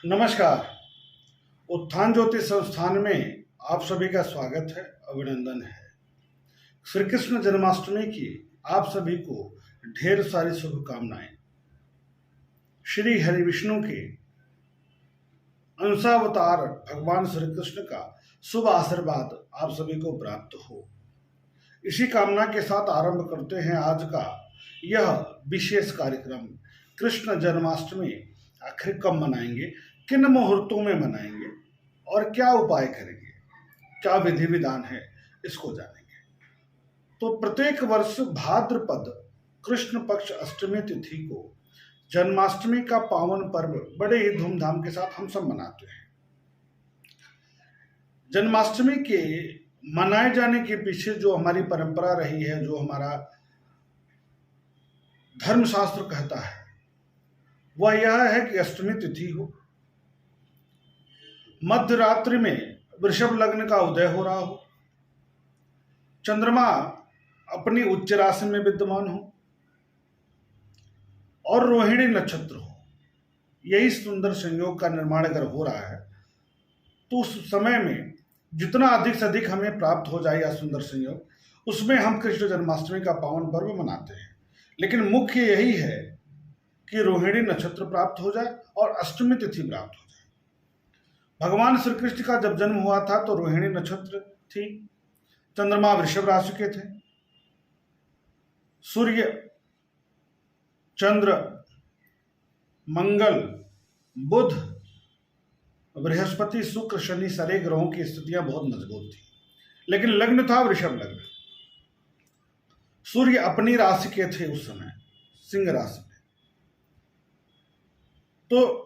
नमस्कार। उत्थान ज्योति संस्थान में आप सभी का स्वागत है, अभिनंदन है। श्री कृष्ण जन्माष्टमी की आप सभी को ढेर सारी शुभकामनाएं। श्री हरि विष्णु के अंशावतार भगवान श्री कृष्ण का शुभ आशीर्वाद आप सभी को प्राप्त हो, इसी कामना के साथ आरंभ करते हैं आज का यह विशेष कार्यक्रम। कृष्ण जन्माष्टमी आखिर कब मनाएंगे, किन मुहूर्तों में मनाएंगे और क्या उपाय करेंगे, क्या विधि विधान है, इसको जानेंगे। तो प्रत्येक वर्ष भाद्रपद कृष्ण पक्ष अष्टमी तिथि को जन्माष्टमी का पावन पर्व बड़े ही धूमधाम के साथ हम सब मनाते हैं। जन्माष्टमी के मनाए जाने के पीछे जो हमारी परंपरा रही है, जो हमारा धर्मशास्त्र कहता है, वह यह है कि अष्टमी तिथि हो, मध्य रात्रि में वृषभ लग्न का उदय हो रहा हो, चंद्रमा अपनी उच्च राशि में विद्यमान हो और रोहिणी नक्षत्र हो। यही सुंदर संयोग का निर्माण अगर हो रहा है तो उस समय में जितना अधिक से अधिक हमें प्राप्त हो जाए यह सुंदर संयोग, उसमें हम कृष्ण जन्माष्टमी का पावन पर्व मनाते हैं। लेकिन मुख्य यही है कि रोहिणी नक्षत्र प्राप्त हो जाए और अष्टमी तिथि प्राप्त हो जाए। भगवान श्री कृष्ण का जब जन्म हुआ था तो रोहिणी नक्षत्र थी, चंद्रमा वृषभ राशि के थे, सूर्य, चंद्र, मंगल, बुध, बृहस्पति, शुक्र, शनि सारे ग्रहों की स्थितियां बहुत मजबूत थी। लेकिन लग्न था वृषभ लग्न। सूर्य अपनी राशि के थे उस समय, सिंह राशि में। तो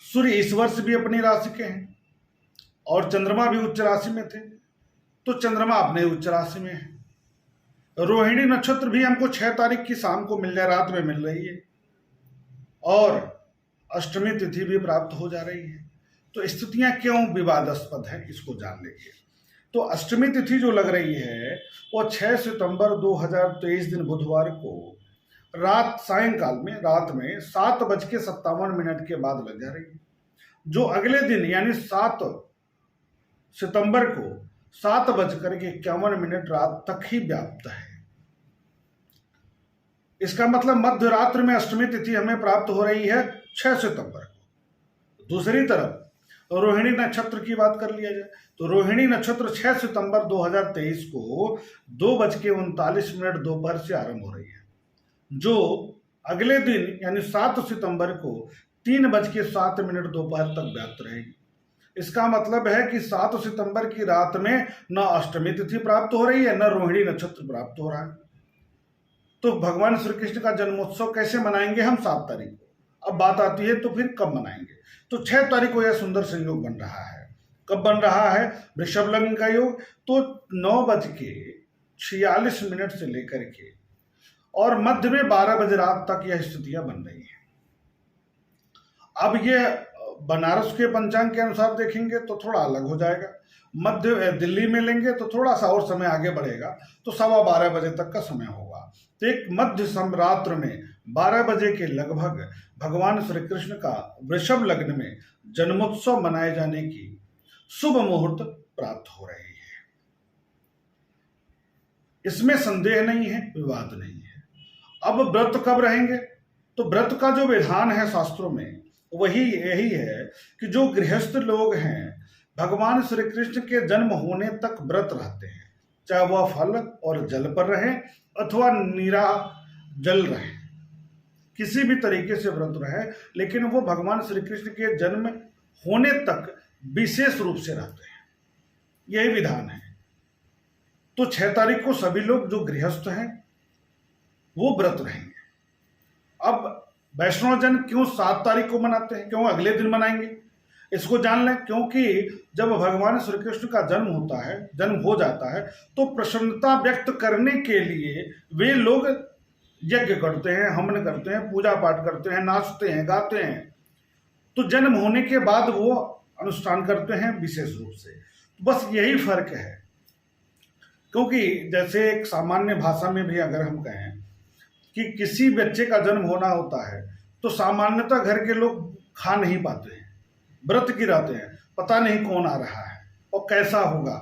सूर्य इस वर्ष भी अपनी राशि के हैं और चंद्रमा भी उच्च राशि में थे, तो चंद्रमा अपने उच्च राशि में है। रोहिणी नक्षत्र भी हमको 6 तारीख की शाम को मिल जाए, रात में मिल रही है और अष्टमी तिथि भी प्राप्त हो जा रही है। तो स्थितियां क्यों विवादास्पद है, इसको जान लेंगे। तो अष्टमी तिथि जो लग रही है वो 6 सितंबर 2023 दिन बुधवार को सायंकाल में, रात में 7:57 के बाद लग जा रही है, जो अगले दिन यानी 7 सितंबर को 7:51 रात तक ही व्याप्त है। इसका मतलब मध्य रात्रि में अष्टमी तिथि हमें प्राप्त हो रही है 6 सितंबर को। दूसरी तरफ रोहिणी नक्षत्र की बात कर लिया जाए तो रोहिणी नक्षत्र 6 सितंबर 2023 को 2:39 दोपहर से आरंभ हो रही है, जो अगले दिन यानी 7 सितंबर को 3:07 दोपहर तक व्याप्त रहेगी। इसका मतलब है कि 7 सितंबर की रात में न अष्टमी तिथि प्राप्त हो रही है, न रोहिणी नक्षत्र प्राप्त हो रहा है। तो भगवान श्री कृष्ण का जन्मोत्सव कैसे मनाएंगे हम 7 तारीख को। अब बात आती है तो फिर कब मनाएंगे। तो 6 तारीख को यह सुंदर संयोग बन रहा है। कब बन रहा है? वृषभ लग्न का योग। तो 9:46 से लेकर के और मध्य में 12 बजे रात तक यह स्थितियां बन रही हैं। अब ये बनारस के पंचांग के अनुसार देखेंगे तो थोड़ा अलग हो जाएगा। मध्य दिल्ली में लेंगे तो थोड़ा सा और समय आगे बढ़ेगा, तो 12:15 बजे तक का समय होगा। तो एक मध्य संरात्र में 12 बजे के लगभग भगवान श्री कृष्ण का वृषभ लग्न में जन्मोत्सव मनाए जाने की शुभ मुहूर्त प्राप्त हो रही है। इसमें संदेह नहीं है, विवाद नहीं है। अब व्रत कब रहेंगे? तो व्रत का जो विधान है शास्त्रों में वही यही है कि जो गृहस्थ लोग हैं भगवान श्री कृष्ण के जन्म होने तक व्रत रहते हैं, चाहे वह फल और जल पर रहे अथवा नीरा जल रहे, किसी भी तरीके से व्रत रहे, लेकिन वो भगवान श्री कृष्ण के जन्म होने तक विशेष रूप से रहते हैं। यही विधान है। तो 6 तारीख को सभी लोग जो गृहस्थ हैं वो व्रत रहेंगे। अब वैष्णव जन क्यों 7 तारीख को मनाते हैं, क्यों अगले दिन मनाएंगे, इसको जान लें। क्योंकि जब भगवान श्री कृष्ण का जन्म होता है, जन्म हो जाता है, तो प्रसन्नता व्यक्त करने के लिए वे लोग यज्ञ करते हैं, हवन करते हैं, पूजा पाठ करते हैं, नाचते हैं, गाते हैं। तो जन्म होने के बाद वो अनुष्ठान करते हैं विशेष रूप से। बस यही फर्क है। क्योंकि जैसे एक सामान्य भाषा में भी अगर हम कहें कि किसी बच्चे का जन्म होना होता है तो सामान्यतः घर के लोग खा नहीं पाते हैं, व्रत गिराते हैं, पता नहीं कौन आ रहा है और कैसा होगा,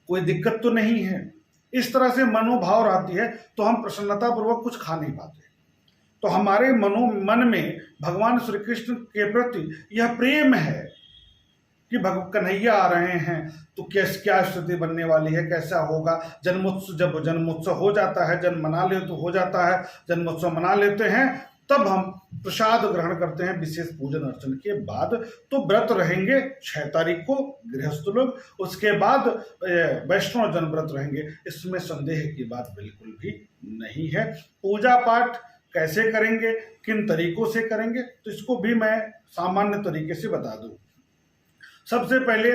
कोई दिक्कत तो नहीं है। इस तरह से मनोभाव आती है तो हम प्रसन्नतापूर्वक कुछ खा नहीं पाते। तो हमारे मन में भगवान श्री कृष्ण के प्रति यह प्रेम है कि कन्हैया आ रहे हैं तो क्या स्थिति बनने वाली है, कैसा होगा। जन्मोत्सव, जब जन्मोत्सव हो जाता है, जन्म मना ले तो हो जाता है, जन्मोत्सव मना लेते हैं, तब हम प्रसाद ग्रहण करते हैं विशेष पूजन अर्चन के बाद। तो व्रत रहेंगे 6 तारीख को गृहस्थ लोग, उसके बाद वैष्णव जन व्रत रहेंगे, इसमें संदेह की बात बिल्कुल भी नहीं है। पूजा पाठ कैसे करेंगे, किन तरीकों से करेंगे, तो इसको भी मैं सामान्य तरीके से बता दूं। सबसे पहले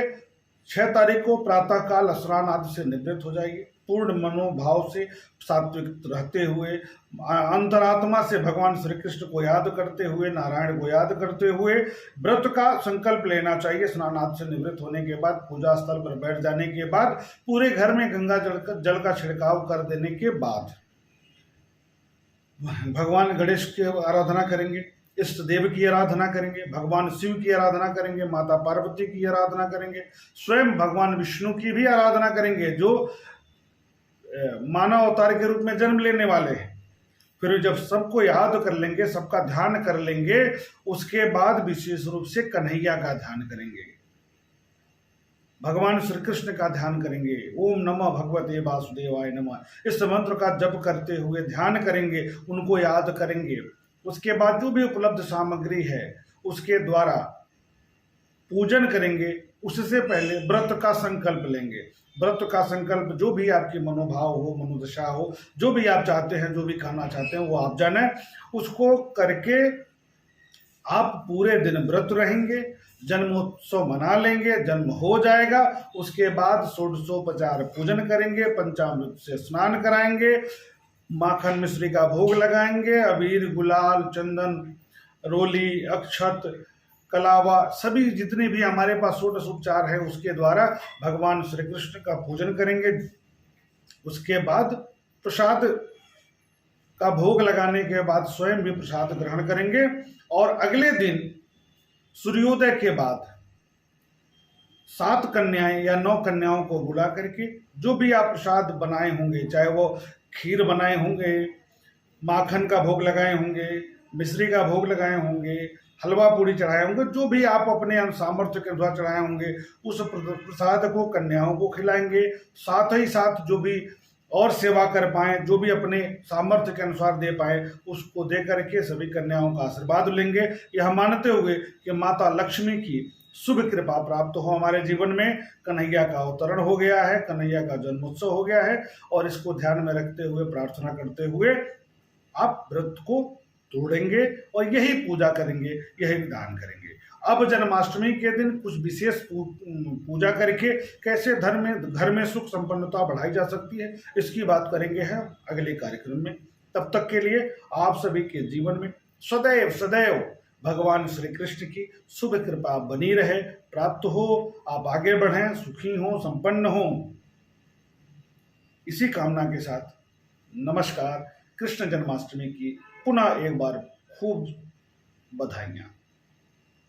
6 तारीख को प्रातःकाल स्नान आदि से निवृत्त हो जाइए, पूर्ण मनोभाव से सात्विक रहते हुए, अंतरात्मा से भगवान श्री कृष्ण को याद करते हुए, नारायण को याद करते हुए व्रत का संकल्प लेना चाहिए। स्नान आदि से निवृत्त होने के बाद पूजा स्थल पर बैठ जाने के बाद पूरे घर में गंगा जल का छिड़काव कर देने के बाद भगवान गणेश की आराधना करेंगे, इष्ट देव की आराधना करेंगे, भगवान शिव की आराधना करेंगे, माता पार्वती की आराधना करेंगे, स्वयं भगवान विष्णु की भी आराधना करेंगे जो मानव अवतार के रूप में जन्म लेने वाले हैं। फिर जब सबको याद कर लेंगे, सबका ध्यान कर लेंगे, उसके बाद विशेष रूप से कन्हैया का ध्यान करेंगे, भगवान श्री कृष्ण का ध्यान करेंगे। ओम नमः भगवते वासुदेवाय नमः इस मंत्र का जप करते हुए ध्यान करेंगे, उनको याद करेंगे। उसके बाद जो भी उपलब्ध सामग्री है उसके द्वारा पूजन करेंगे। उससे पहले व्रत का संकल्प लेंगे। व्रत का संकल्प जो भी आपकी मनोभाव हो, मनोदशा हो, जो भी आप चाहते हैं, जो भी खाना चाहते हैं वो आप जाने, उसको करके आप पूरे दिन व्रत रहेंगे, जन्मोत्सव मना लेंगे, जन्म हो जाएगा। उसके बाद षोडशोपचार पूजन करेंगे, पंचामृत से स्नान कराएंगे, माखन मिश्री का भोग लगाएंगे, अबीर गुलाल चंदन रोली अक्षत कलावा सभी जितने भी हमारे पास षोडशोपचार है उसके द्वारा भगवान श्री कृष्ण का पूजन करेंगे। उसके बाद प्रसाद का भोग लगाने के बाद स्वयं भी प्रसाद ग्रहण करेंगे और अगले दिन सूर्योदय के बाद 7 कन्याएं या 9 कन्याओं को बुला करके जो भी आप प्रसाद बनाए होंगे, चाहे वो खीर बनाए होंगे, माखन का भोग लगाए होंगे, मिश्री का भोग लगाए होंगे, हलवा पूड़ी चढ़ाए होंगे, जो भी आप अपने सामर्थ्य के अनुसार चढ़ाए होंगे, उस प्रसाद को कन्याओं को खिलाएंगे। साथ ही साथ जो भी और सेवा कर पाए, जो भी अपने सामर्थ्य के अनुसार दे पाए, उसको दे करके सभी कन्याओं का आशीर्वाद लेंगे। यह मानते हुए कि माता लक्ष्मी की शुभ कृपा प्राप्त हो हमारे जीवन में, कन्हैया का अवतरण हो गया है, कन्हैया का जन्मोत्सव हो गया है, और इसको ध्यान में रखते हुए, प्रार्थना करते हुए आप व्रत को तोड़ेंगे और यही पूजा करेंगे, यही विधान करेंगे। अब जन्माष्टमी के दिन कुछ विशेष पूजा करके कैसे घर में सुख संपन्नता बढ़ाई जा सकती है, इसकी बात करेंगे हम अगले कार्यक्रम में। तब तक के लिए आप सभी के जीवन में सदैव सदैव भगवान श्री कृष्ण की शुभ कृपा बनी रहे, प्राप्त हो, आप आगे बढ़ें, सुखी हो, संपन्न हो। इसी कामना के साथ नमस्कार। कृष्ण जन्माष्टमी की पुनः एक बार खूब बधाइयाँ।